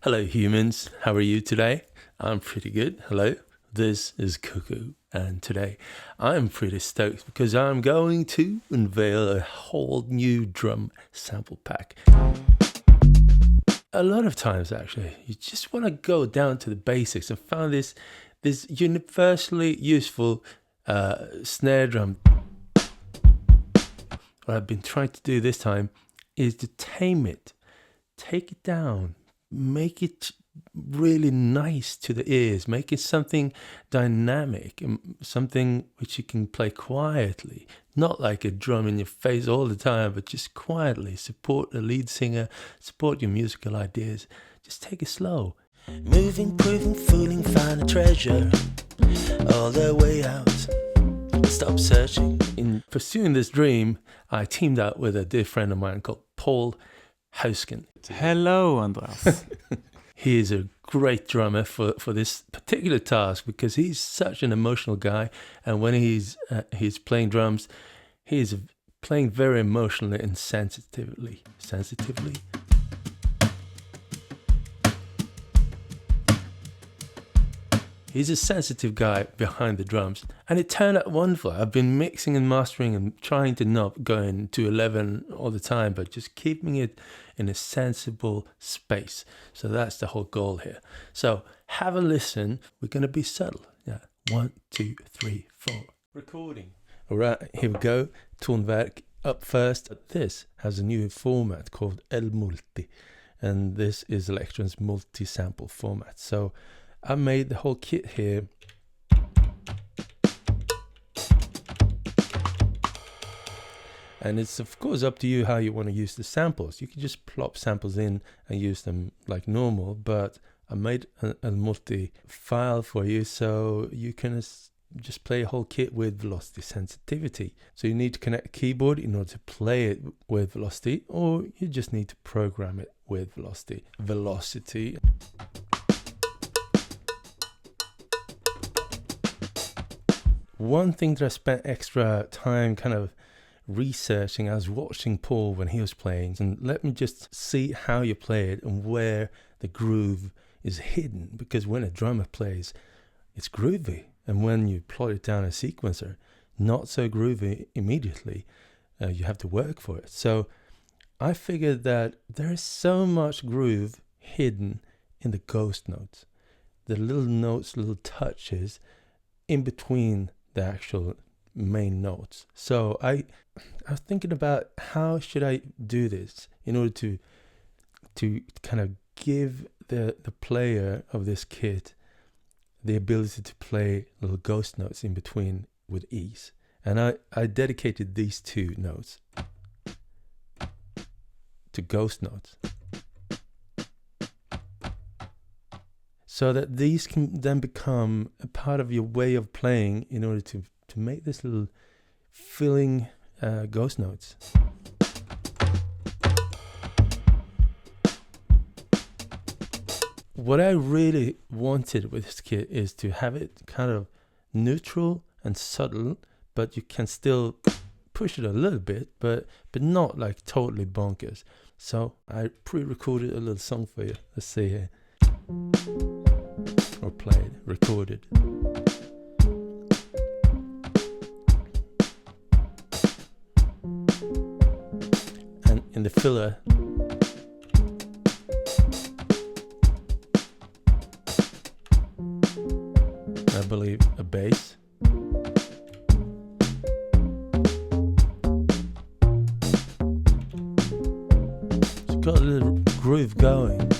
Hello, humans. How are you today? I'm pretty good. Hello, this is Cuckoo, and today I'm pretty stoked because I'm going to unveil a whole new drum sample pack. A lot of times, actually, you just want to go down to the basics and find this universally useful snare drum. What I've been trying to do this time is to tame it, take it down, make it really nice to the ears, make it something dynamic, something which you can play quietly, not like a drum in your face all the time, but just quietly support the lead singer, support your musical ideas. Just take it slow. Moving, proving, fooling, find a treasure all the way out. Stop searching. In pursuing this dream, I teamed up with a dear friend of mine called Paul Hausken. Hello, Andreas. He is a great drummer for this particular task because he's such an emotional guy, and when he's playing drums, he's playing very emotionally and sensitively. He's a sensitive guy behind the drums, and it turned out wonderful. I've been mixing and mastering and trying to not go into 11 all the time, but just keeping it in a sensible space. So that's the whole goal here. So have a listen. We're going to be subtle. Yeah. 1, 2, 3, 4. Recording. All right, here we go. Tonverk up first. This has a new format called El Multi, and this is Elektron's multi-sample format. So I made the whole kit here. And it's of course up to you how you want to use the samples. You can just plop samples in and use them like normal, but I made a multi file for you so you can just play a whole kit with velocity sensitivity. So you need to connect a keyboard in order to play it with velocity, or you just need to program it with velocity. One thing that I spent extra time kind of researching, I was watching Paul when he was playing, and let me just see how you play it and where the groove is hidden, because when a drummer plays, it's groovy, and when you plot it down a sequencer, not so groovy immediately. You have to work for it. So I figured that there is so much groove hidden in the ghost notes, the little notes, little touches in between the actual main notes. So I was thinking about how should I do this in order to kind of give the player of this kit the ability to play little ghost notes in between with ease. And I dedicated these two notes to ghost notes, so that these can then become a part of your way of playing in order to make this little filling ghost notes. What I really wanted with this kit is to have it kind of neutral and subtle, but you can still push it a little bit, but not like totally bonkers. So I pre-recorded a little song for you. Let's see here. Or played, recorded. And in the filler, I believe a bass. It's got a little groove going.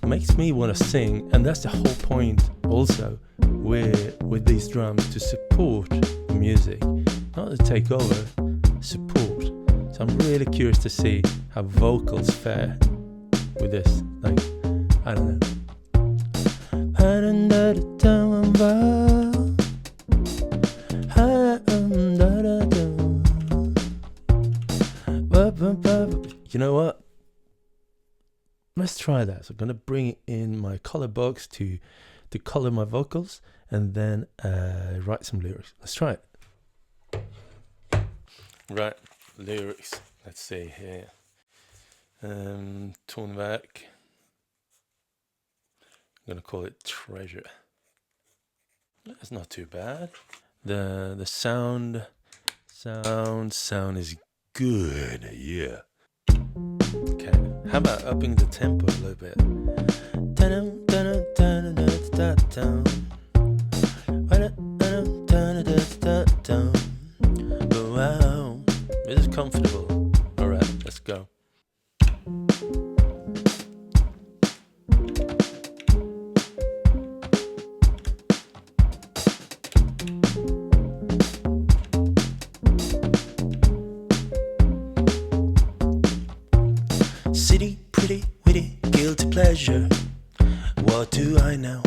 Makes me want to sing, and that's the whole point also with these drums, to support the music, not to take over, support. So I'm really curious to see how vocals fare with this. Like, I don't know. You know what? Let's try that. So I'm going to bring in my color box to color my vocals, and then write some lyrics. Let's try it. Right, lyrics. Let's see here. Tonwerk. I'm gonna call it Treasure. That's not too bad. The sound is good. Yeah. Okay. How about upping the tempo a little bit? Wow. This is comfortable. All right, let's go. City, pretty, witty, guilty pleasure. What do I know?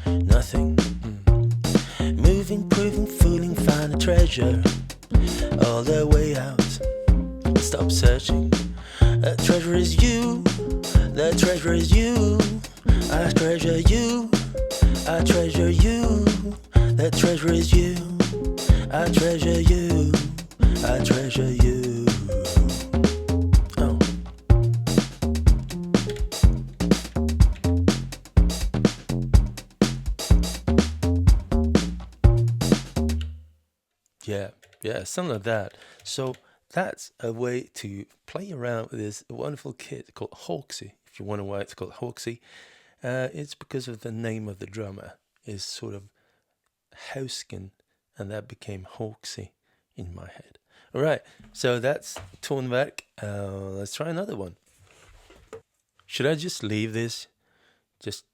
Nothing. Moving, proving, fooling, find a treasure. All the way out. Stop searching. The treasure is you. The treasure is you. I treasure you. I treasure you. The treasure is you. I treasure you. I treasure you. Oh. Yeah, something like that. So that's a way to play around with this wonderful kit called Hawksy. If you wonder why it's called Hawksy, it's because of the name of the drummer is sort of Hausken, and that became Hawksy in my head. All right, so that's Tonwerk. Let's try another one. Should I just leave this just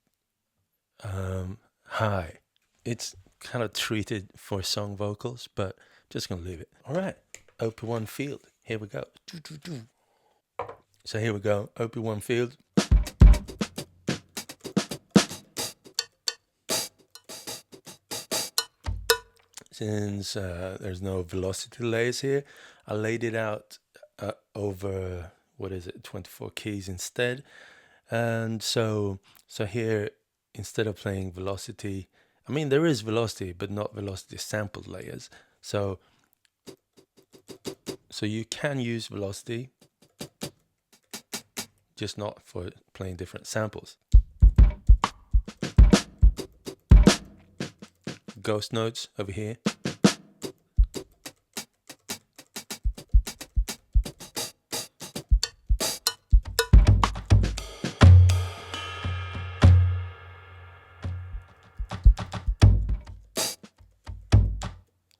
high? It's kind of treated for song vocals, but just gonna leave it. All right, OP1 field. Here we go. So here we go. OP1 field. Since there's no velocity layers here, I laid it out over 24 keys instead. And so here, instead of playing velocity, I mean there is velocity, but not velocity sampled layers. So you can use velocity, just not for playing different samples. Ghost notes over here.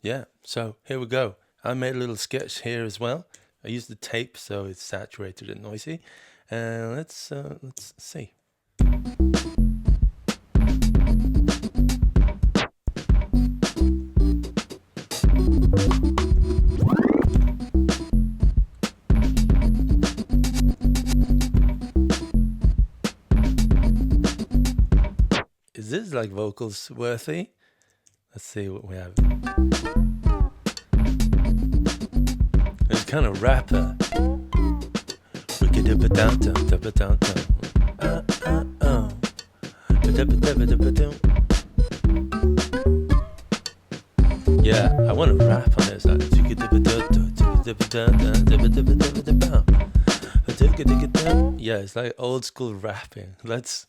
Yeah, so here we go. I made a little sketch here as well. I used the tape so it's saturated and noisy. Let's see. Is this like vocals worthy? Let's see what we have. It's kind of rapper. Yeah, I want to rap on this. Yeah, it's like old school rapping. Let's.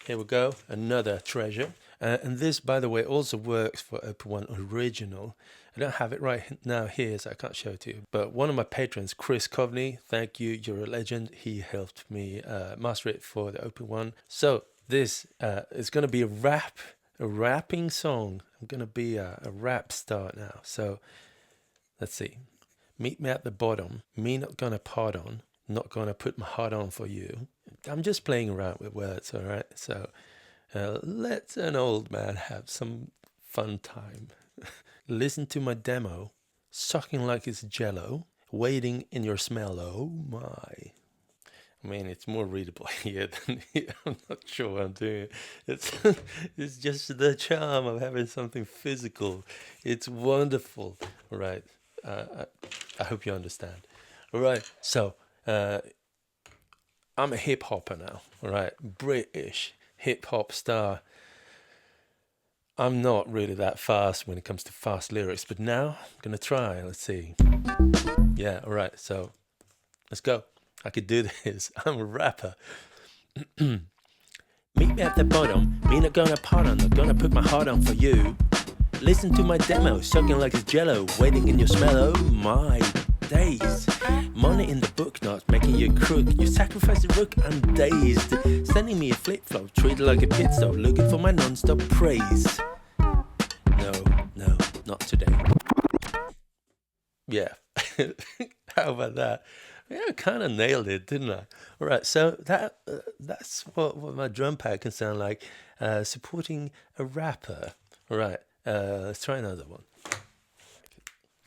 Here we go, another treasure. And this, by the way, also works for OP1 Original. I don't have it right now here, so I can't show it to you. But one of my patrons, Chris Coveney, thank you, you're a legend. He helped me master it for the OP1. So this is going to be a rapping song. I'm going to be a rap star now. So let's see. Meet me at the bottom. Me not going to pardon. Not going to put my heart on for you. I'm just playing around with words, all right? So let an old man have some fun time. Listen to my demo, sucking like it's jello, waiting in your smell, oh my. I mean, it's more readable here than here. I'm not sure what I'm doing. It's just the charm of having something physical. It's wonderful. All right, I hope you understand. All right, so I'm a hip hopper now. All right, British hip hop star. I'm not really that fast when it comes to fast lyrics, but now I'm gonna try. Let's see. Yeah, all right. So let's go. I could do this. I'm a rapper. Meet me at the bottom. Me not gonna pardon. Not gonna put my heart on for you. Listen to my demo, sucking like it's jello, waiting in your smell. Oh my days. Money in the book, not making you a crook. You sacrifice the rook, I'm dazed. Sending me a flip flop, treated like a pit stop, looking for my non-stop praise. No, not today. Yeah. How about that? Yeah, I kind of nailed it, didn't I? All right, so that's what my drum pad can sound like, supporting a rapper. All right, let's try another one.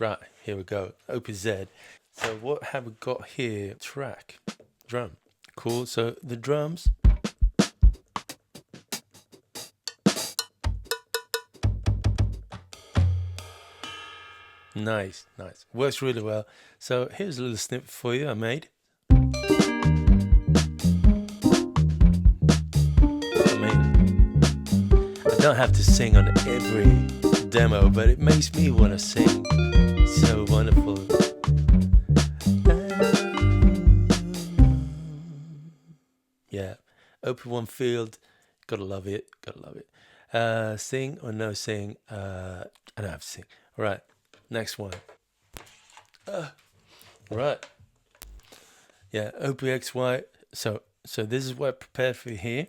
Right, here we go. OPZ. So what have we got here? Track, drum. Cool. So the drums. Nice. Works really well. So here's a little snippet for you I made. I don't have to sing on every demo, but it makes me want to sing. So wonderful. Yeah, open one field, gotta love it. Sing or no sing? I don't have to sing. All right, next one. Right. Yeah, OPXY. So this is what I prepared for you here.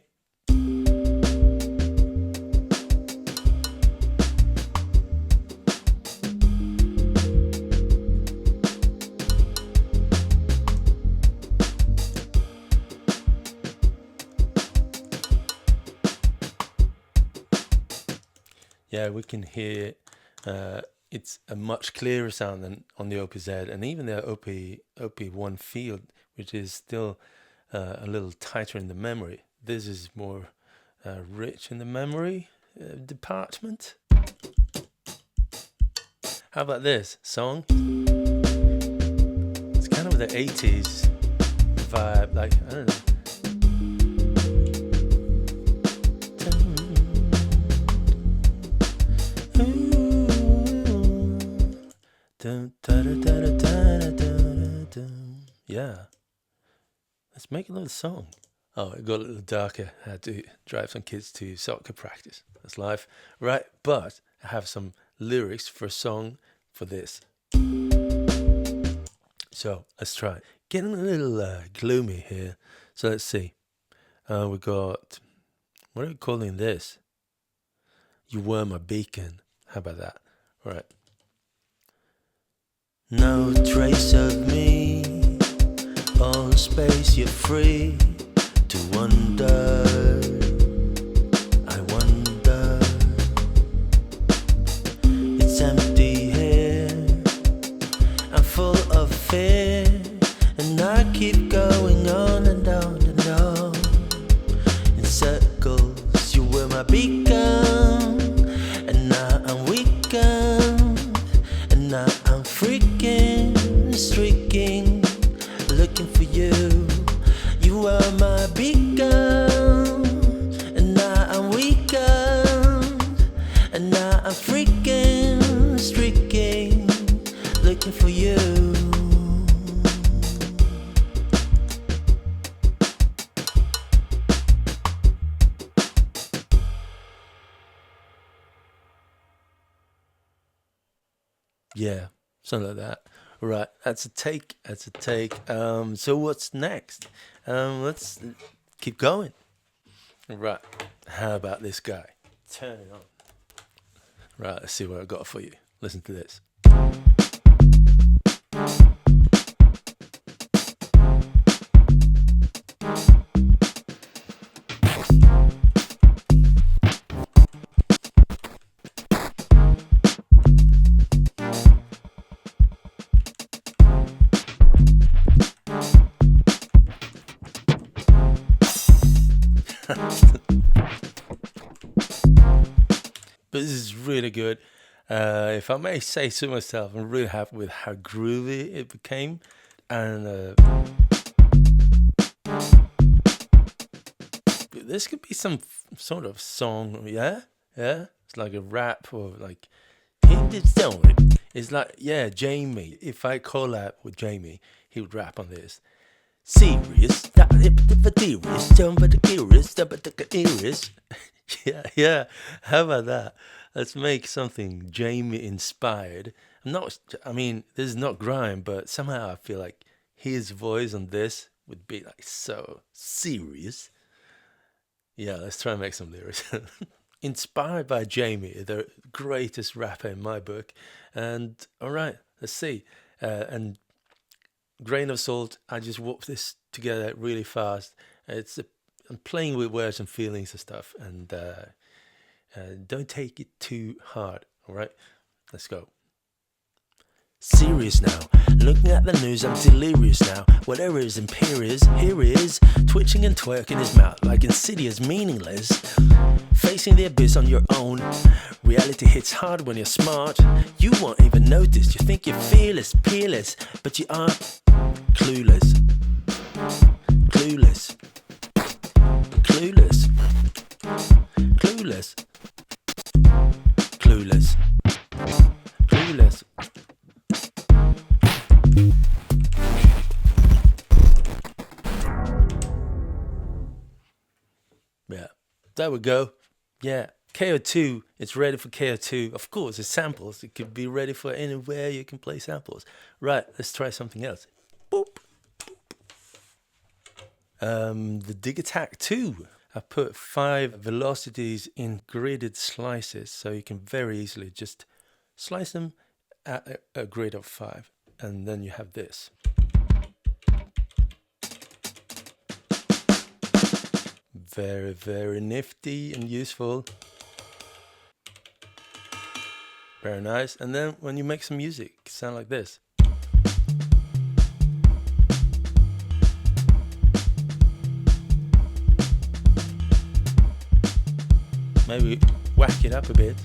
Yeah, we can hear it's a much clearer sound than on the OPZ, and even the OP1 field, which is still a little tighter in the memory. This is more rich in the memory department. How about this song? It's kind of the 80s vibe, like, I don't know. Yeah, let's make another song. Oh, it got a little darker. I had to drive some kids to soccer practice. That's life. Right, but I have some lyrics for a song for this. So let's try. Getting a little gloomy here. So let's see. We got, what are we calling this? You were my beacon. How about that? All right. No trace of me, all space you're free to wonder. I wonder, it's empty here, I'm full of fear, and I keep going on and on and on in circles. You were my beacon, and now I'm weakened, and now I'm freaking, streaking, looking for you. You are my beacon, and now I'm weakened, and now I'm freaking, streaking, looking for you. Yeah, something like that. Right, that's a take. So what's next? Let's keep going. Right, how about this guy? Turn it on. Right, let's see what I got for you. Listen to this. But this is really good. If I may say so myself, I'm really happy with how groovy it became. And this could be some sort of song, yeah? It's like a rap or like hit the zone. It's like, yeah, Jamie. If I collab with Jamie, he would rap on this. Serious, curious. Yeah. How about that? Let's make something Jamie inspired. I mean, this is not grime, but somehow I feel like his voice on this would be like so serious. Yeah, let's try and make some lyrics. Inspired by Jamie, the greatest rapper in my book. And all right, let's see. And grain of salt, I just whoop this together really fast. I'm playing with words and feelings and stuff, and don't take it too hard. All right, let's go. Serious now, looking at the news, I'm delirious now. Whatever is imperious, here he is, twitching and twerking his mouth like insidious, meaningless. Facing the abyss on your own. Reality hits hard when you're smart. You won't even notice. You think you're fearless, peerless, but you are clueless. Clueless. Clueless. Clueless. Clueless. Clueless. Yeah, there we go. Yeah, KO2, it's ready for KO2. Of course, it's samples. It could be ready for anywhere you can play samples. Right, let's try something else. Boop. The Digitakt II. I put 5 velocities in gridded slices, so you can very easily just slice them at a grid of 5. And then you have this. Very, very nifty and useful. Very nice. And then when you make some music, it sound like this. Maybe whack it up a bit.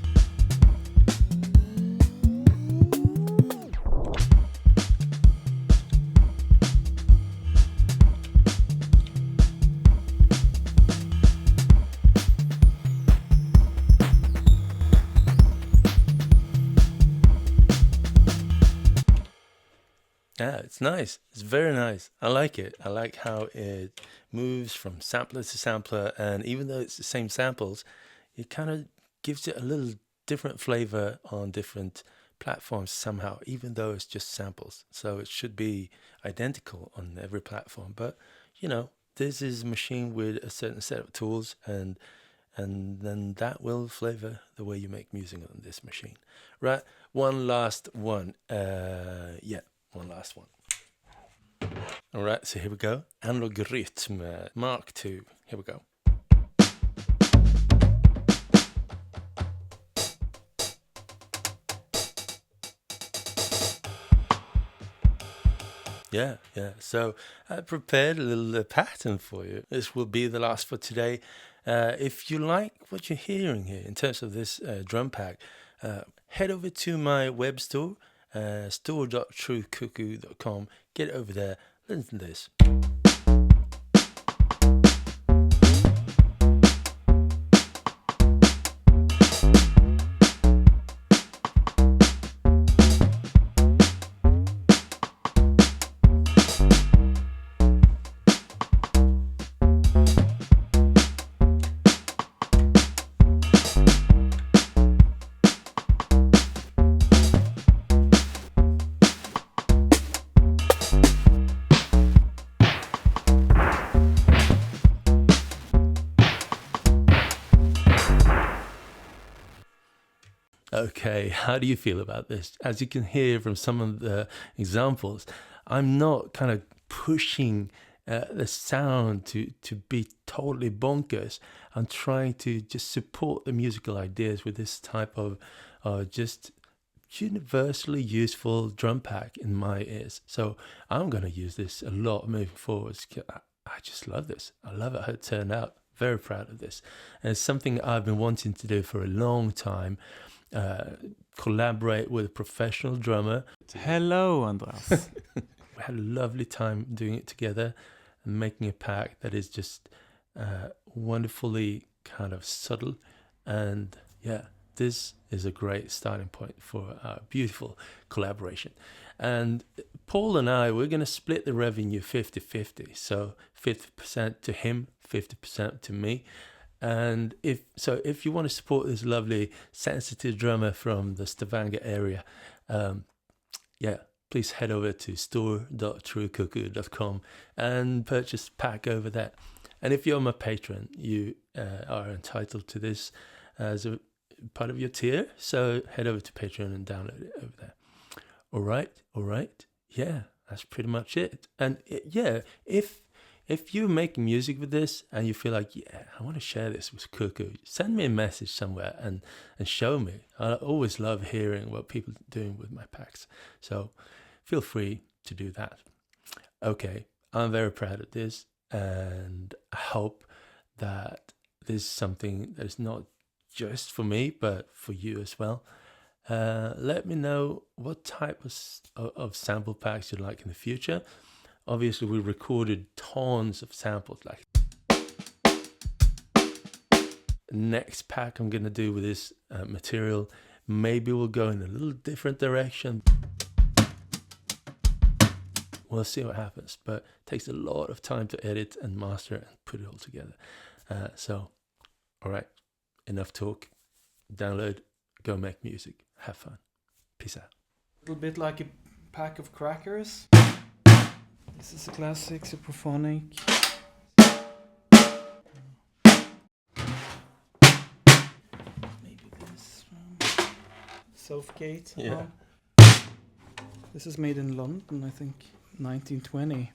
Yeah, it's nice. It's very nice. I like it. I like how it moves from sampler to sampler, and even though it's the same samples, it kind of gives it a little different flavor on different platforms somehow, even though it's just samples. So it should be identical on every platform. But, you know, this is a machine with a certain set of tools, and then that will flavor the way you make music on this machine. Right, one last one. One last one. All right, so here we go. Analog Rhythm Mark II. Here we go. Yeah. So I prepared a little pattern for you. This will be the last for today. If you like what you're hearing here in terms of this drum pack, head over to my web store, store.truecuckoo.com. Get over there. Listen to this. Okay, how do you feel about this? As you can hear from some of the examples, I'm not kind of pushing the sound to be totally bonkers. I'm trying to just support the musical ideas with this type of just universally useful drum pack in my ears. So I'm going to use this a lot moving forwards. I just love this. I love it how it turned out. Very proud of this. And it's something I've been wanting to do for a long time. Collaborate with a professional drummer. Hello, Andreas. We had a lovely time doing it together and making a pack that is just wonderfully kind of subtle and this is a great starting point for our beautiful collaboration. And Paul and I, we're going to split the revenue 50-50. So 50% to him, 50% to me. And if you want to support this lovely, sensitive drummer from the Stavanger area, please head over to store.truecuckoo.com and purchase a pack over there. And if you're my patron, you are entitled to this as a part of your tier. So head over to Patreon and download it over there. All right. Yeah, that's pretty much it. And if you're making music with this and you feel like, I want to share this with Cuckoo, send me a message somewhere and show me. I always love hearing what people are doing with my packs. So feel free to do that. Okay, I'm very proud of this, and I hope that this is something that's not just for me, but for you as well. Let me know what type of sample packs you'd like in the future. Obviously, we recorded tons of samples. Like next pack I'm gonna do with this material, maybe we'll go in a little different direction. We'll see what happens, but it takes a lot of time to edit and master and put it all together. So, all right, enough talk. Download, go make music, have fun. Peace out. A little bit like a pack of crackers. This is a classic superphonic. Maybe this Southgate. Yeah. This is made in London, I think, 1920.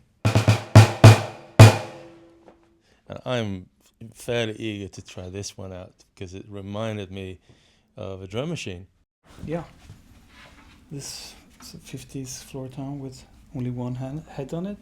And I'm fairly eager to try this one out because it reminded me of a drum machine. Yeah. This is a 50s floor tom with only one head on it.